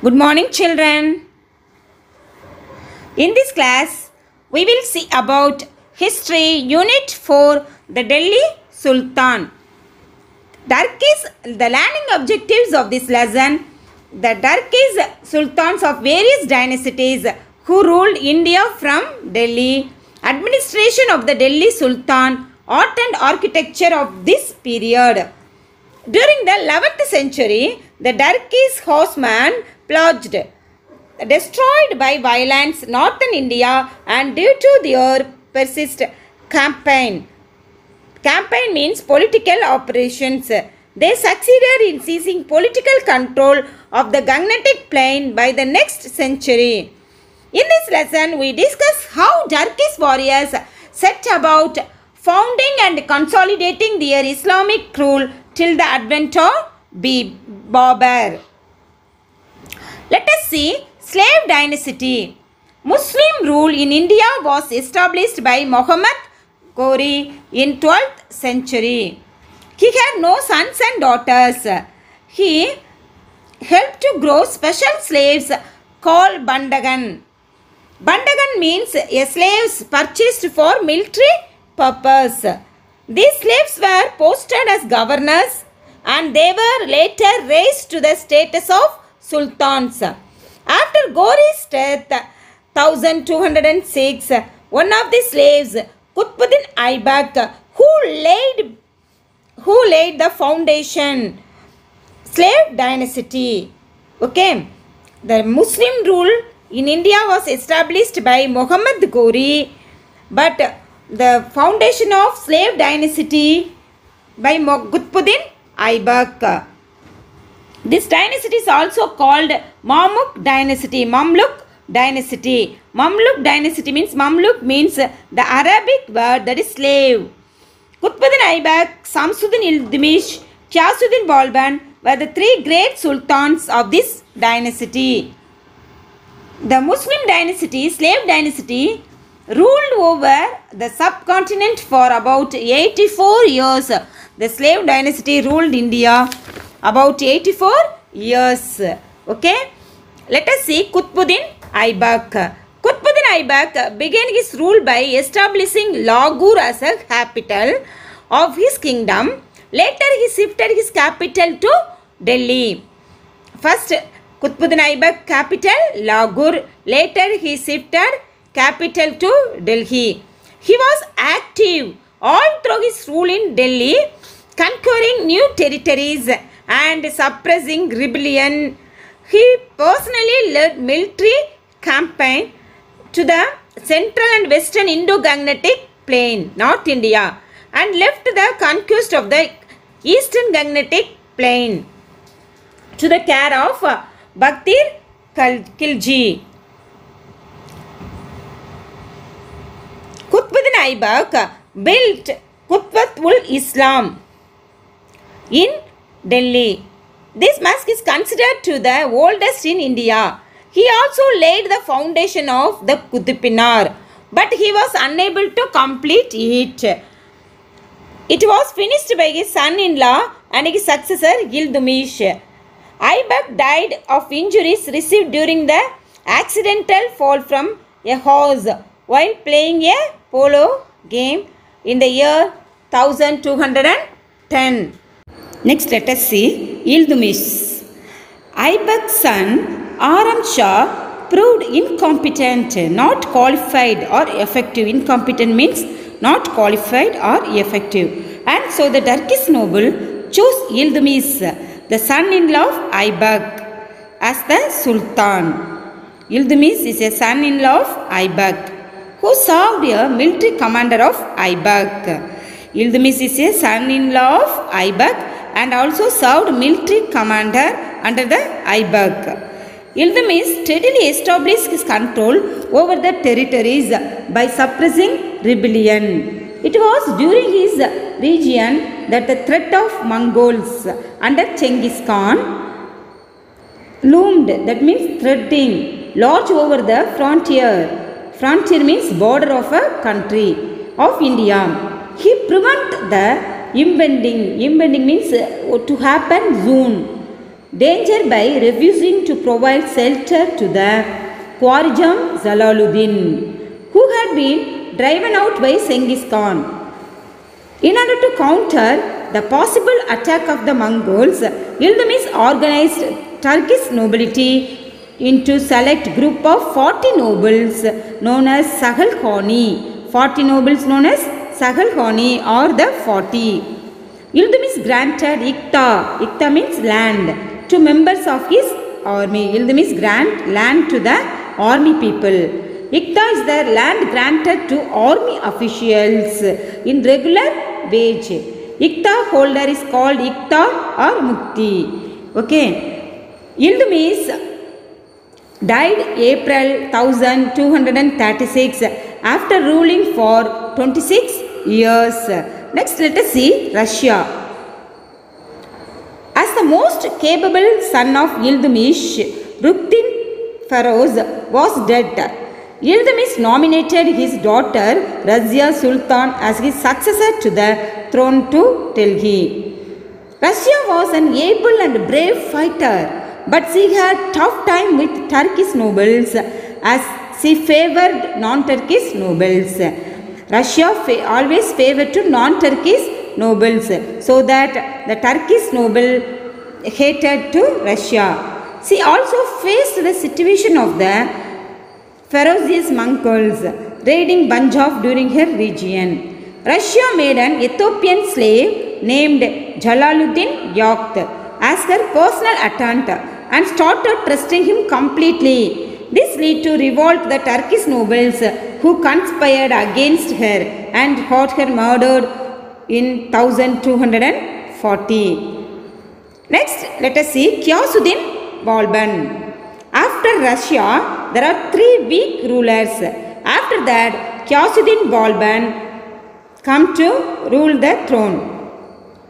Good morning, children. In this class, we will see about History Unit 4, the Delhi Sultan. The learning objectives of this lesson, the Turkish Sultans of various dynasties who ruled India from Delhi, administration of the Delhi Sultan, art and architecture of this period. During the 11th century, the Turkish horsemen pillaged, destroyed by violence northern India, and due to their persistent campaign means political operations, they succeeded in seizing political control of the Gangetic Plain by the next century. In this lesson, we discuss how Turkish warriors set about founding and consolidating their Islamic rule till the advent of Babur. Let us see slave dynasty. Muslim rule in India was established by Muhammad Ghori in 12th century. He had no sons and daughters. He helped to grow special slaves called Bandagan. Bandagan means a slaves purchased for military purpose. These slaves were posted as governors and they were later raised to the status of sultans. After Ghori's death, 1206, one of the slaves, Qutbuddin Aibak, who laid the foundation, slave dynasty. Okay, the Muslim rule in India was established by Muhammad Ghori, but the foundation of slave dynasty by Qutbuddin Aibak. This dynasty is also called Mamluk dynasty. Mamluk dynasty. Mamluk dynasty means the Arabic word that is slave. Qutbuddin Aibak, Samsuddin Iltutmish, Ghiyasuddin Balban were the three great sultans of this dynasty. The Muslim dynasty, slave dynasty, ruled over the subcontinent for about 84 years. The slave dynasty ruled India about 84 years. Okay. Let us see Qutbuddin Aibak. Qutbuddin Aibak began his rule by establishing Lahore as a capital of his kingdom. Later he shifted his capital to Delhi. First Qutbuddin Aibak capital Lahore. Later he shifted capital to Delhi. He was active all through his rule in Delhi, conquering new territories and suppressing rebellion. He personally led military campaign to the central and western Indo-Gangetic Plain, North India, and left the conquest of the eastern Gangetic Plain to the care of Bakhtir Khilji. Qutbuddin Aibak built Qutb-ul-Islam in Delhi. This mosque is considered to the oldest in India. He also laid the foundation of the Qutb Minar, but he was unable to complete it. It was finished by his son-in-law and his successor Iltutmish. Aibak died of injuries received during the accidental fall from a horse while playing a polo game in the year 1210. Next, let us see Iltutmish. Aibak's son Aram Shah proved incompetent, not qualified or effective. Incompetent means not qualified or effective. And so the Turkish noble chose Iltutmish, the son-in-law of Aibak, as the Sultan. Iltutmish is a son-in-law of Aibak, who served as military commander of Aibak. Iltutmish is a son-in-law of Aibak and also served military commander under the Aibak. Iltutmish steadily established his control over the territories by suppressing rebellion. It was during his region that the threat of Mongols under Genghis Khan loomed, that means threatening, large over the frontier. Frontier means border of a country of India. He prevented the impending means to happen soon. danger by refusing to provide shelter to the Khwarizm Jalaluddin, who had been driven out by Genghis Khan. In order to counter the possible attack of the Mongols, Iltutmish organized Turkish nobility into select group of 40 nobles known as Sahal Khani. 40 nobles known as Sahal Khani or the 40. Iltutmish granted Ikta means land, to members of his army. Iltutmish grant land to the army people. Ikta is the land granted to army officials in regular wage. Ikta holder is called Ikta or Mukti. Okay. Iltutmish died April 1236 after ruling for 26 years. Next, let us see Russia. As the most capable son of Iltutmish, Ruqtin Feroz was dead. Iltutmish nominated his daughter Razia Sultan as his successor to the throne to Delhi. Russia was an able and brave fighter, but she had tough time with Turkish nobles as she favored non-Turkish nobles. Russia always favored to non-Turkish nobles, so that the Turkish noble hated to Russia. She also faced the situation of the ferocious Mongols raiding Punjab during her region. Russia made an Ethiopian slave named Jalaluddin Yacht as her personal attendant and started trusting him completely. This led to revolt the Turkish nobles who conspired against her and had her murdered in 1240. Next, let us see Ghiyasuddin Balban. After Russia, there are 3 weak rulers. After that, Ghiyasuddin Balban come to rule the throne.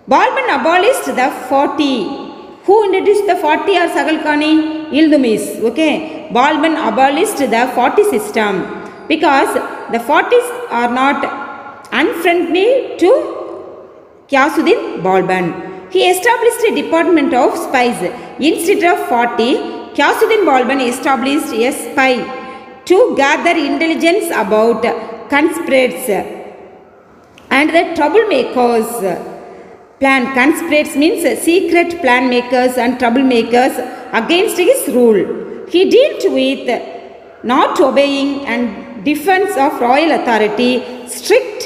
Balban abolished the 40. Who introduced the 40 or Sahal Khani? Iltutmish. Okay. Balban abolished the 40 system because the 40s are not unfriendly to Ghiyasuddin Balban. He established a department of spies. Instead of 40, Ghiyasuddin Balban established a spy to gather intelligence about conspirates and the troublemakers. Conspirates means secret plan makers and troublemakers against his rule. He dealt with not obeying and defense of royal authority strict.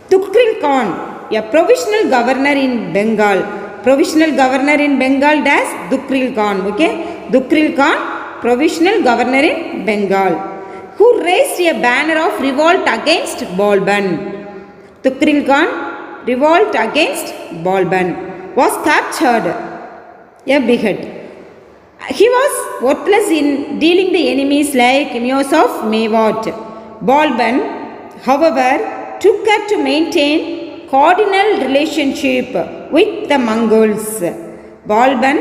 Tukril Khan, a provisional governor in Bengal. Provisional governor in Bengal as Tukril Khan. Okay, Tukril Khan, provisional governor in Bengal, who raised a banner of revolt against Balban. Tukril Khan revolt against Balban, was captured, a behead. He was worthless in dealing the enemies like Emirs of Mewat. Balban, however, took care to maintain cordial relationship with the Mongols. Balban,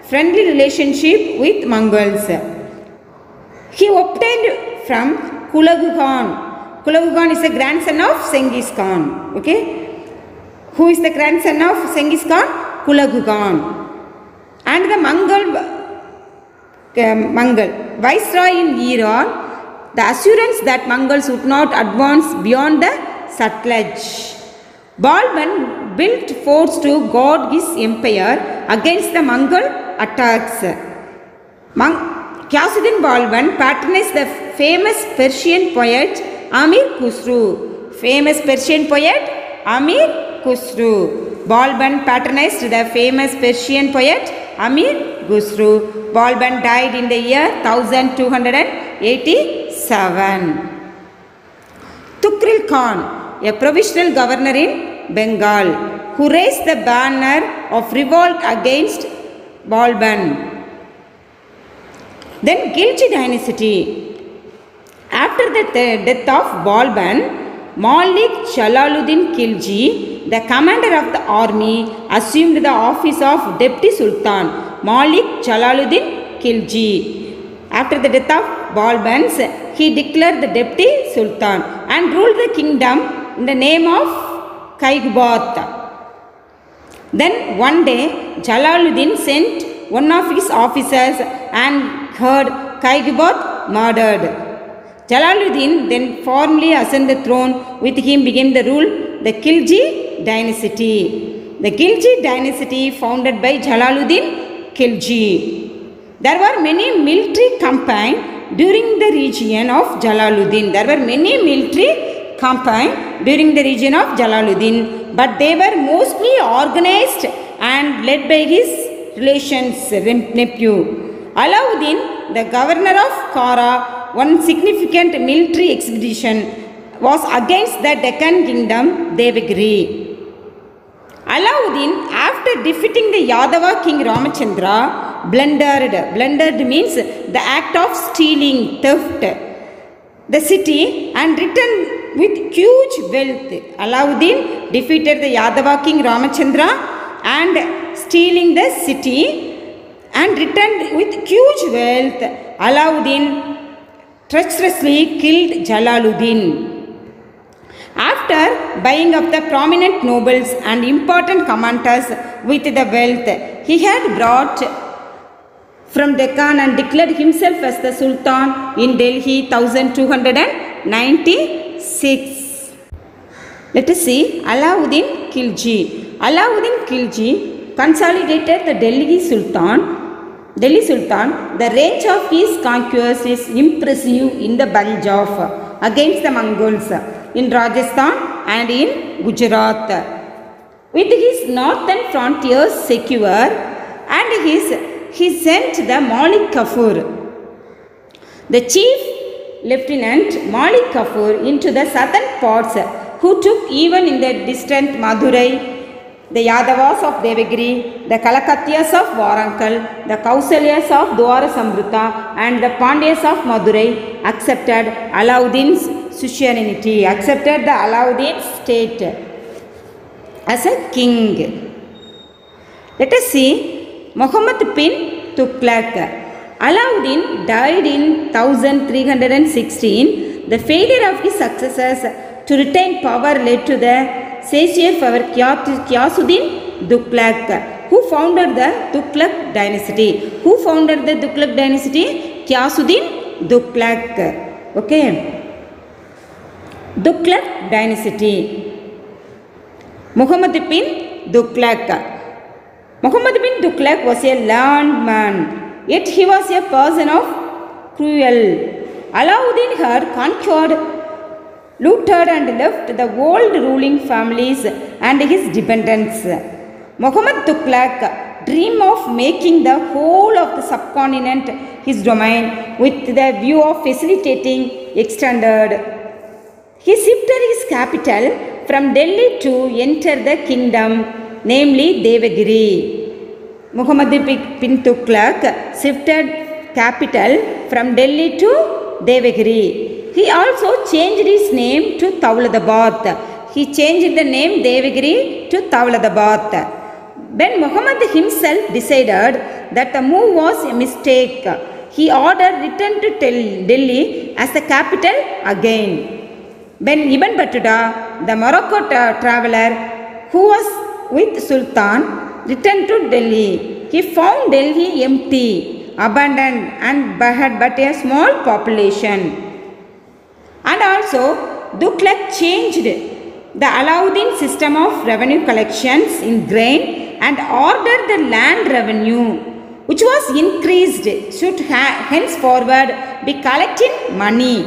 friendly relationship with Mongols. He obtained from Hulagu Khan. Hulagu Khan is a grandson of Genghis Khan. Okay. Who is the grandson of Genghis Khan? Hulagu Khan. And the Mongol viceroy in Iran, the assurance that Mongols would not advance beyond the Sutlej. Balban built forts to guard his empire against the Mongol attacks. Ghiyasuddin Balban patronized the famous Persian poet Amir Khusro. Famous Persian poet Amir Khusro. Balban patronized the famous Persian poet Amir Khusro. Balban died in the year 1287. Tukril Khan, a provisional governor in Bengal, who raised the banner of revolt against Balban. Then Khilji dynasty. After the death of Balban, Malik Jalaluddin Khilji, the commander of the army, assumed the office of Deputy Sultan. Malik Jalaluddin Khilji. After the death of Balban, he declared the Deputy Sultan and ruled the kingdom in the name of Kaygubat. Then one day Jalaluddin sent one of his officers and heard Kayqubad murdered. Jalaluddin then formally ascended the throne. With him began the rule the Khilji dynasty. The Khilji dynasty founded by Jalaluddin Khilji. There were many military campaigns during the region of Jalaluddin. There were many military campaigns during the region of Jalaluddin, but they were mostly organized and led by his relations nephew. Alauddin, the governor of Kara, one significant military expedition was against the Deccan kingdom Devagiri. Alauddin, after defeating the Yadava king Ramachandra, blundered means the act of stealing, theft, the city and returned with huge wealth. Alauddin defeated the Yadava king Ramachandra and stealing the city and returned with huge wealth. Alauddin treacherously killed Jalaluddin. After buying up the prominent nobles and important commanders with the wealth he had brought from Deccan and declared himself as the Sultan in Delhi 1296. Let us see Alauddin Khilji. Alauddin Khilji consolidated the Delhi Sultan. The range of his conquests is impressive in the Punjab against the Mongols, in Rajasthan and in Gujarat. With his northern frontiers secure and he sent the Malik Kafur, the chief lieutenant Malik Kafur, into the southern parts, who took even in the distant Madurai, the Yadavas of Devagiri, the Kalakatyas of Varankal, the Kausalyas of Dwara Samruta and the Pandyas of Madurai accepted Alauddin's suzerainty, accepted the Alauddin state as a king. Let us see Muhammad bin Tughlaq. Alauddin died in 1316. The failure of his successors to retain power led to the satiate power Ghiyasuddin Tughlaq, who founded the Tughlaq dynasty. Who founded the Tughlaq dynasty? Ghiyasuddin Tughlaq. Okay. Tughlaq dynasty. Muhammad bin Tughlaq. Muhammad bin Tughlaq was a learned man, yet he was a person of cruel. Alauddin had conquered, looted and left the old ruling families and his dependents. Muhammad Tughlaq dreamed of making the whole of the subcontinent his domain with the view of facilitating extended. He shifted his capital from Delhi to enter the kingdom, namely Devagiri. Muhammad bin Tughlaq shifted capital from Delhi to Devagiri. He also changed his name to Tauladabad. He changed the name Devagiri to Tauladabad. When Muhammad himself decided that the move was a mistake, he ordered return to Delhi as the capital again. When Ibn Battuta, the Morocco traveller who was with Sultan, returned to Delhi, he found Delhi empty, abandoned and had but a small population. And also Tughlaq changed the Alauddin system of revenue collections in grain and ordered the land revenue, which was increased, should henceforward be collecting money.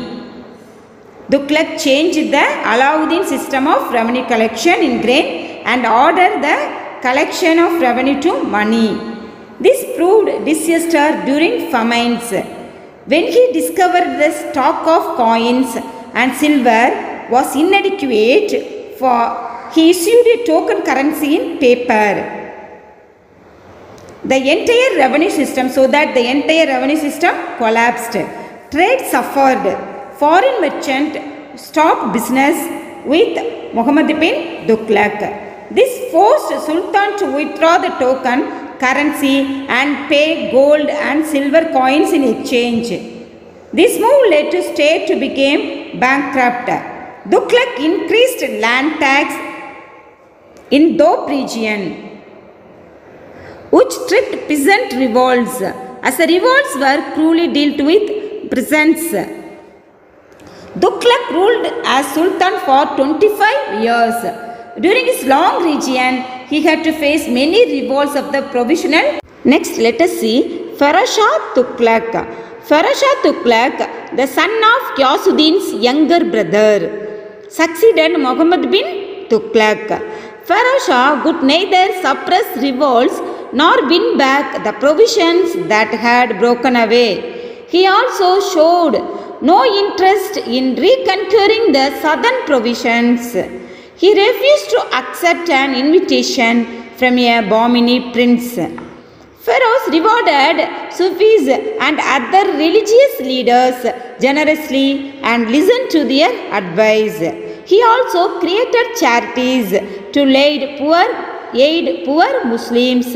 Tughlaq changed the Alauddin system of revenue collection in grain and ordered the collection of revenue to money. This proved disaster during famines. When he discovered the stock of coins and silver was inadequate, he issued a token currency in paper. The entire revenue system collapsed. Trade suffered. Foreign merchant stopped business with Muhammad bin Tughlaq. This forced Sultan to withdraw the token currency and pay gold and silver coins in exchange. This move led to state to become bankrupt. Tughlaq increased land tax in Doab region. which tripped peasant revolts, as the revolts were cruelly dealt with peasants. Tughlaq ruled as Sultan for 25 years. During his long reign, he had to face many revolts of the provisional. Next, let us see Firuz Shah Tughlaq. Firuz Shah Tughlaq, the son of Ghiyasuddin's younger brother, succeeded Muhammad bin Tughlaq. Firuz Shah could neither suppress revolts nor win back the provisions that had broken away. He also showed no interest in reconquering the southern provinces. He refused to accept an invitation from a Bahmani prince. Firuz rewarded Sufis and other religious leaders generously and listened to their advice. He also created charities to aid poor Muslims,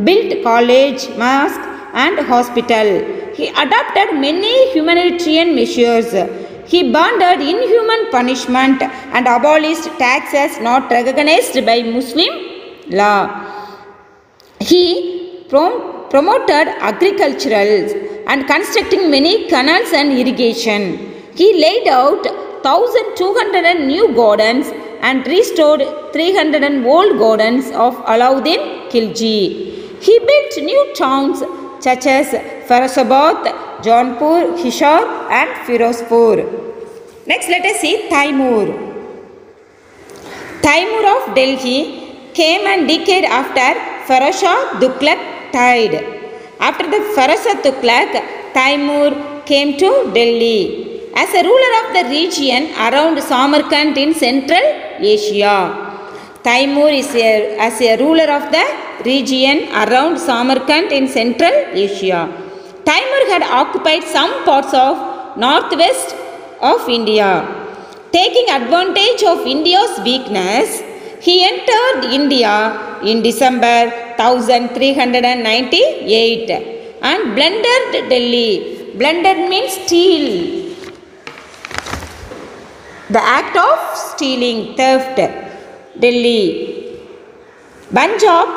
built college, mosque and hospital. He adopted many humanitarian measures. He banned inhuman punishment and abolished taxes not recognized by Muslim law. He promoted agricultural and constructing many canals and irrigation. He laid out 1,200 new gardens and restored 300 old gardens of Alauddin Khilji. He built new towns such as Firozabad, Jaunpur, Hisar and Firozpur. Next, let us see Taimur. Taimur of Delhi came a decade after Firuz Shah Tughlaq died. After the Firuz Shah Tughlaq, Taimur came to Delhi as a ruler of the region around Samarkand in Central Asia. Taimur is as a ruler of the region around Samarkand in Central Asia. Taimur had occupied some parts of northwest of India. Taking advantage of India's weakness, he entered India in December 1398 and plundered Delhi. Plundered means steal. The act of stealing, theft. Delhi. Punjab,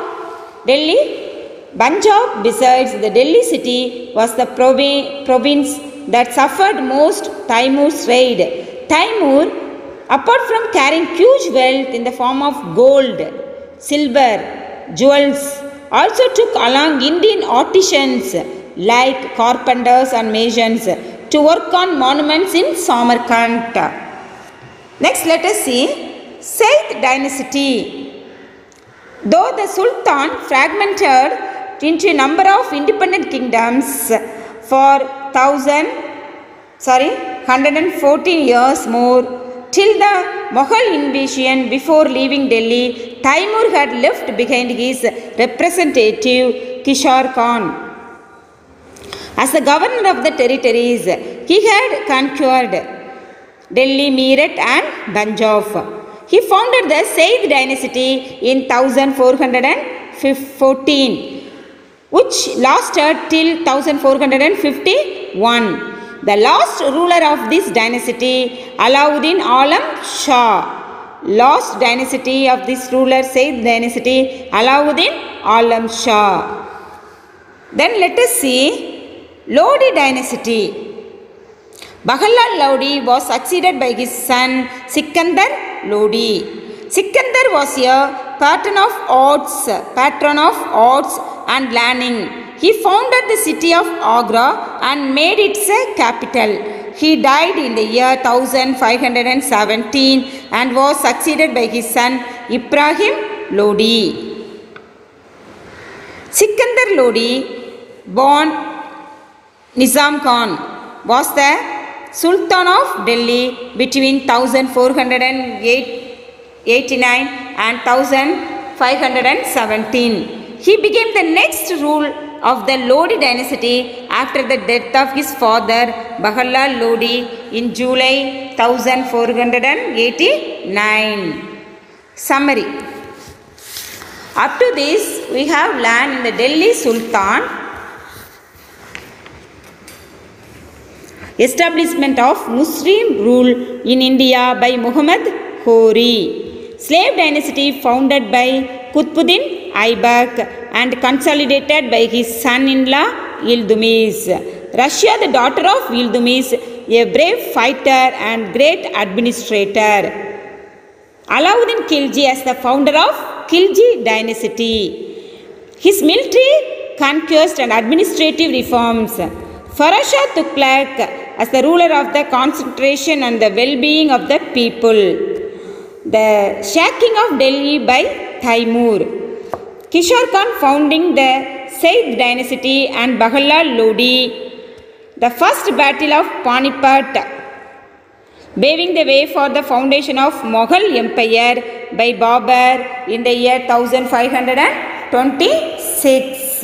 besides the Delhi city, was the province that suffered most Taimur's raid. Taimur, apart from carrying huge wealth in the form of gold, silver, jewels, also took along Indian artisans like carpenters and masons to work on monuments in Samarkand. Next, let us see Sayyid dynasty. Though the Sultan fragmented into a number of independent kingdoms for 114 years more, till the Mughal invasion before leaving Delhi, Taimur had left behind his representative Kishar Khan. As the governor of the territories, he had conquered Delhi, Meerut and Punjab. He founded the Sayyid dynasty in 1414, which lasted till 1451. The last ruler of this dynasty, Alauddin Alam Shah. Last dynasty of this ruler, Sayyid dynasty, Alauddin Alam Shah. Then let us see Lodi dynasty. Bahalal Lodi was succeeded by his son Sikandar Lodi. Sikandar was a patron of arts and learning. He founded the city of Agra and made it a capital. He died in the year 1517 and was succeeded by his son Ibrahim Lodi. Sikandar Lodi, born Nizam Khan, was the Sultan of Delhi between 1489 and 1517. He became the next ruler of the Lodi dynasty after the death of his father Bahalal Lodi in July 1489. Summary. Up to this, we have learned in the Delhi Sultan establishment of Muslim rule in India by Muhammad Ghori. Slave dynasty founded by Qutbuddin Aibak and consolidated by his son-in-law Ildumis. Russia, the daughter of Ildumis, a brave fighter and great administrator. Alauddin Khilji as the founder of Khilji dynasty. His military conquest and administrative reforms. Firuz Shah Tughlaq as the ruler of the concentration and the well-being of the people. The sacking of Delhi by Taimur. Kishore Khan founding the Sayyid dynasty and Bahalal Lodi. The first battle of Panipat, paving the way for the foundation of Mughal Empire by Babur in the year 1526.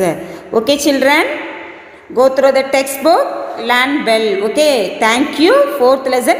Okay children, go through the textbook, learn well. Okay, thank you. Fourth lesson.